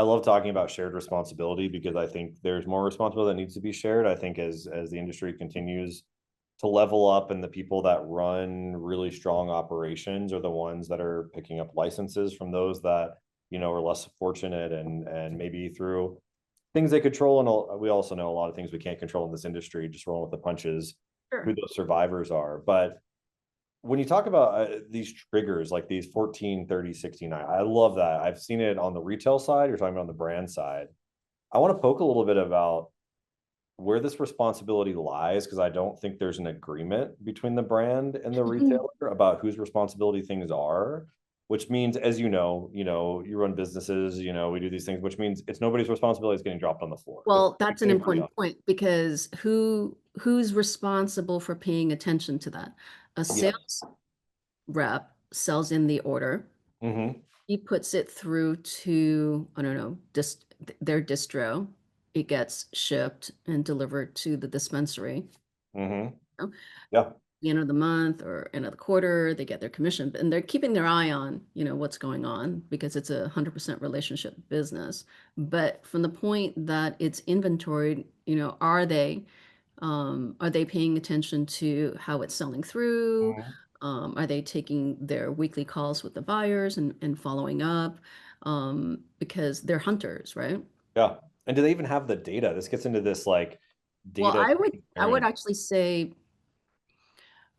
I love talking about shared responsibility because I think there's more responsibility that needs to be shared. I think as the industry continues to level up and the people that run really strong operations are the ones that are picking up licenses from those that, are less fortunate and maybe through things they control. And we also know a lot of things we can't control in this industry, just rolling with the punches, who Sure. those survivors are. But when you talk about these triggers, like these 14, 30, 69, I love that. I've seen it on the retail side. You're talking about on the brand side. I want to poke a little bit about where this responsibility lies, because I don't think there's an agreement between the brand and the retailer about whose responsibility things are, which means, as you run businesses, we do these things, which means it's nobody's responsibility is getting dropped on the floor. Well, that's an important point because who's responsible for paying attention to that? A Yeah. sales rep sells in the order. Mm-hmm. He puts it through to, I don't know, their distro. It gets shipped and delivered to the dispensary. Mm-hmm. You know, Yeah. the end of the month or end of the quarter, they get their commission, and they're keeping their eye on, what's going on because it's 100% relationship business. But from the point that it's inventoried, are they paying attention to how it's selling through? Mm-hmm. Are they taking their weekly calls with the buyers and following up? Because they're hunters, right? Yeah. And do they even have the data? This gets into this like Well, data I would transparent. actually say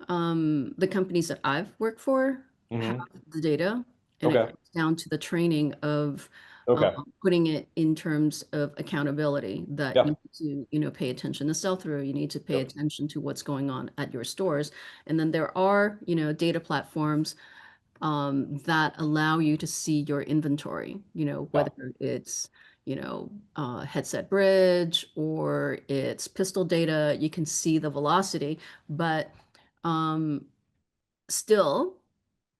the companies that I've worked for have Mm-hmm. the data, and it Okay. comes down to the training of Okay. putting it in terms of accountability that you Yeah. need to, pay attention to sell through. You need to pay Yep. attention to what's going on at your stores. And then there are, data platforms that allow you to see your inventory, Yeah. whether it's, headset bridge or it's pistol data, you can see the velocity, but um, still,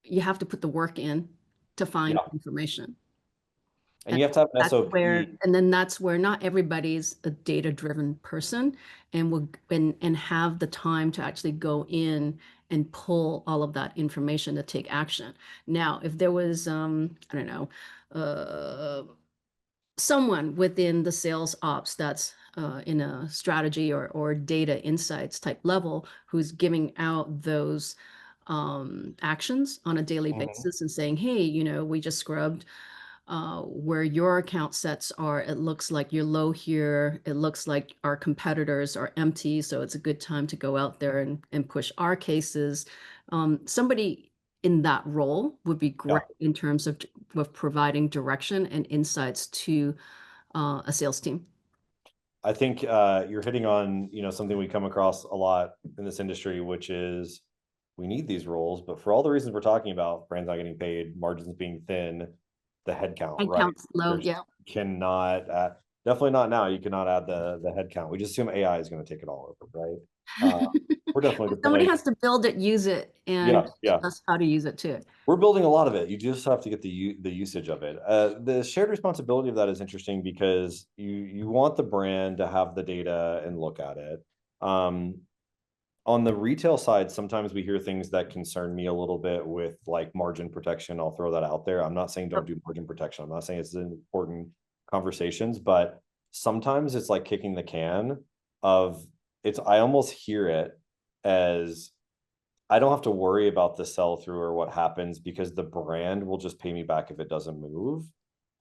you have to put the work in to find Yeah. information. And And you have to have an SOP. that's where not everybody's a data-driven person and will and have the time to actually go in and pull all of that information to take action. Now, if there was I don't know, uh someone within the sales ops that's in a strategy or data insights type level who's giving out those actions on a daily Mhm. basis and saying, hey, we just scrubbed where your account sets are. It looks like you're low here. It looks like our competitors are empty. So it's a good time to go out there and push our cases. Somebody in that role would be great Yeah. in terms of providing direction and insights to a sales team. I think you're hitting on, something we come across a lot in this industry, which is we need these roles, but for all the reasons we're talking about, brands not getting paid, margins being thin, the headcount, And right? counts low, There's yeah. cannot definitely not now. You cannot add the headcount. We just assume AI is going to take it all over, right? Uh, we're definitely Somebody deploying. has to build it, use it, and Yeah, teach yeah. us how to use it too. We're building a lot of it. You just have to get the usage of it. The shared responsibility of that is interesting because you want the brand to have the data and look at it. Um, on the retail side, sometimes we hear things that concern me a little bit with like margin protection. I'll throw that out there. I'm not saying don't do margin protection. I'm not saying it's important conversations, but sometimes it's like kicking the can of it's. I almost hear it as I don't have to worry about the sell through or what happens because the brand will just pay me back if it doesn't move.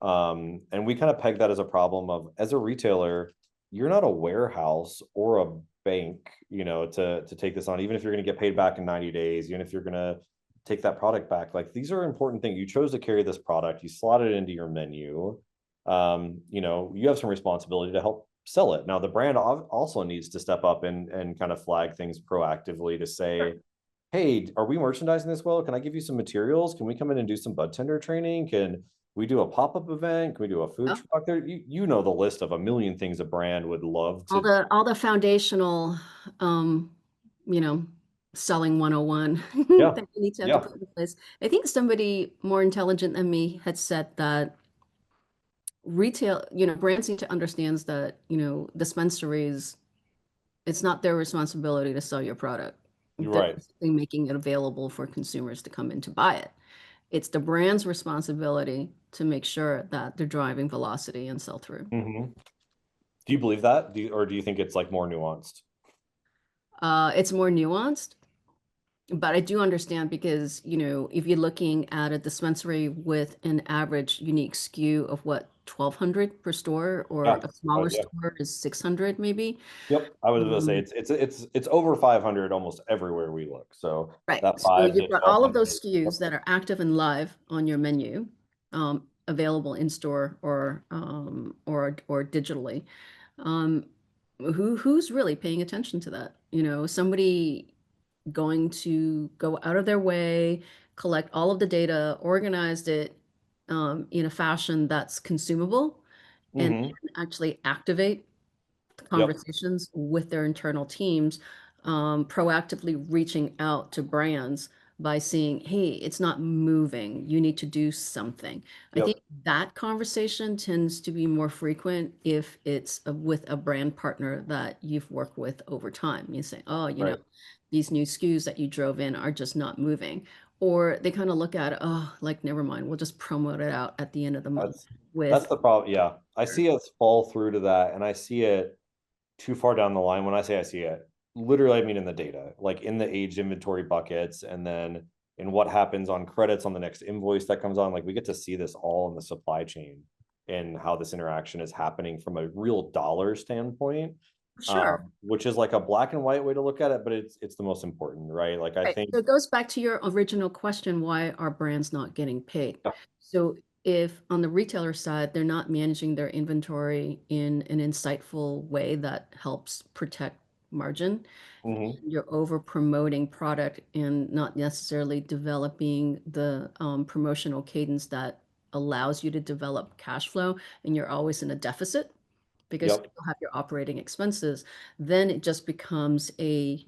And we kind of peg that as a problem of as a retailer, you're not a warehouse or a bank, to take this on, even if you're going to get paid back in 90 days, even if you're going to take that product back. Like these are important things. You chose to carry this product, you slot it into your menu. You have some responsibility to help sell it. Now the brand also needs to step up and kind of flag things proactively to say, hey, are we merchandising this well? Can I give you some materials? Can we come in and do some bud tender training? Can we do a pop-up event? Can we do a food Sure. truck there? You know the list of a million things a brand would love all to. the all the foundational um you know selling 101 Yeah. that you need to have to Yeah. put in place. I think somebody more intelligent than me had said that retail, brands need to understand that, dispensaries, it's not their responsibility to sell your product. You're They're right. basically making it available for consumers to come in to buy it. It's the brand's responsibility to make sure that they're driving velocity and sell through. Do you believe that? Or do you think it's like more nuanced? It's more nuanced, but I do understand because, if you're looking at a dispensary with an average unique SKU of what, 1,200 per store, or Yeah. a smaller Yeah. store is 600 maybe. Yep. I was gonna say Um, it's over 500 almost everywhere we look. So right. that So 5 to you've got all of 1,200. those SKUs that are active and live on your menu, available in store or digitally. Um, who's really paying attention to that? Somebody going to go out of their way, collect all of the data, organized it in a fashion that's consumable, and Mm-hmm. actually activate Yep. conversations with their internal teams, proactively reaching out to brands by saying, hey, it's not moving. You need to do something. I think Yep. that conversation tends to be more frequent if it's with a brand partner that you've worked with over time. You say, oh, Right. these new SKUs that you drove in are just not moving. Or they kind of look at it, oh, like, never mind, we'll just promote it out at the end of the month That's with. the problem. Yeah. I see us fall through to that, and I see it too far down the line. When I say I see it, literally I mean in the data, like in the aged inventory buckets, and then in what happens on credits on the next invoice that comes on. Like we get to see this all in the supply chain and how this interaction is happening from a real dollar standpoint. Sure. Which is like a black and white way to look at it, but it's the most important, right? Like I Right. think, So it goes back to your original question, why are brands not getting paid? yeah. So if on the retailer side, they're not managing their inventory in an insightful way that helps protect margin, Mhm. you're over promoting product and not necessarily developing the promotional cadence that allows you to develop cash flow, and you're always in a deficit because you Yep. still have your operating expenses, then it just becomes a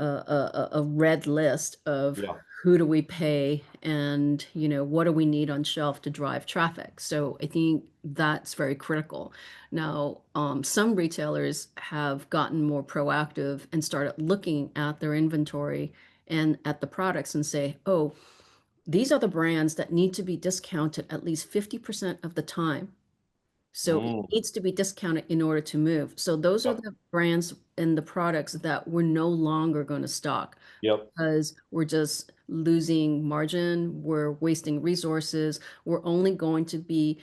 red list of Yeah. who do we pay, and what do we need on shelf to drive traffic. So I think that's very critical. Now, some retailers have gotten more proactive and started looking at their inventory and at the products and say, oh, these are the brands that need to be discounted at least 50% of the time, so it Mm. needs to be discounted in order to move. So those are Yep. the brands and the products that we're no longer going to stock Yep. because we're just losing margin, we're wasting resources, we're only going to be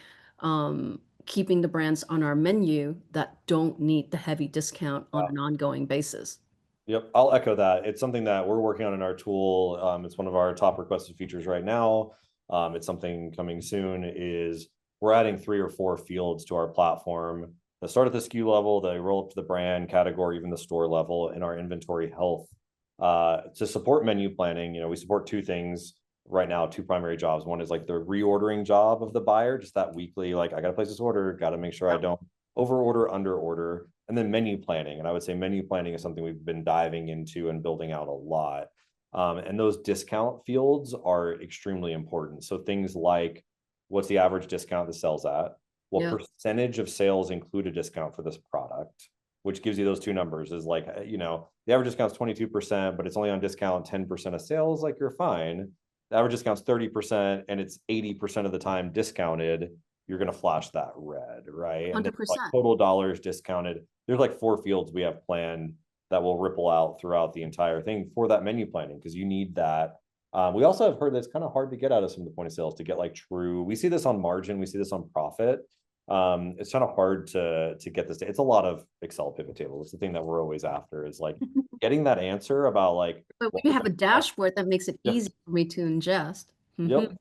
keeping the brands on our menu that don't need the heavy discount on an ongoing basis. Yep, I'll echo that. It's something that we're working on in our tool. It's one of our top requested features right now. It's something coming soon. Is we're adding 3 or 4 fields to our platform that start at the SKU level, they roll up to the brand category, even the store level in our inventory health. To support menu planning, we support 2 things right now, 2 primary jobs. One is like the reordering job of the buyer, just that weekly, like I got to place this order, got to make sure I Yep. don't over order, under order, and then menu planning. And I would say menu planning is something we've been diving into and building out a lot. And those discount fields are extremely important. So things like what's the average discount the sells at? What Yep. percentage of sales include a discount for this product? Which gives you those 2 numbers is like, the average discount is 22%, but it's only on discount 10% of sales, like you're fine. The average discount's 30% and it's 80% of the time discounted, you're going to flash that red, right? And then like 100%. total dollars discounted. There's like 4 fields we have planned that will ripple out throughout the entire thing for that menu planning because you need that. We also have heard that it's kind of hard to get out of some of the point of sales to get like true. We see this on margin, we see this on profit. It's kind of hard to get this. It's a lot of Excel pivot tables. It's the thing that we're always after is like getting that answer about like But what we was have the a cost. dashboard that makes it Yep. easy for me to ingest. Yep. Mhm.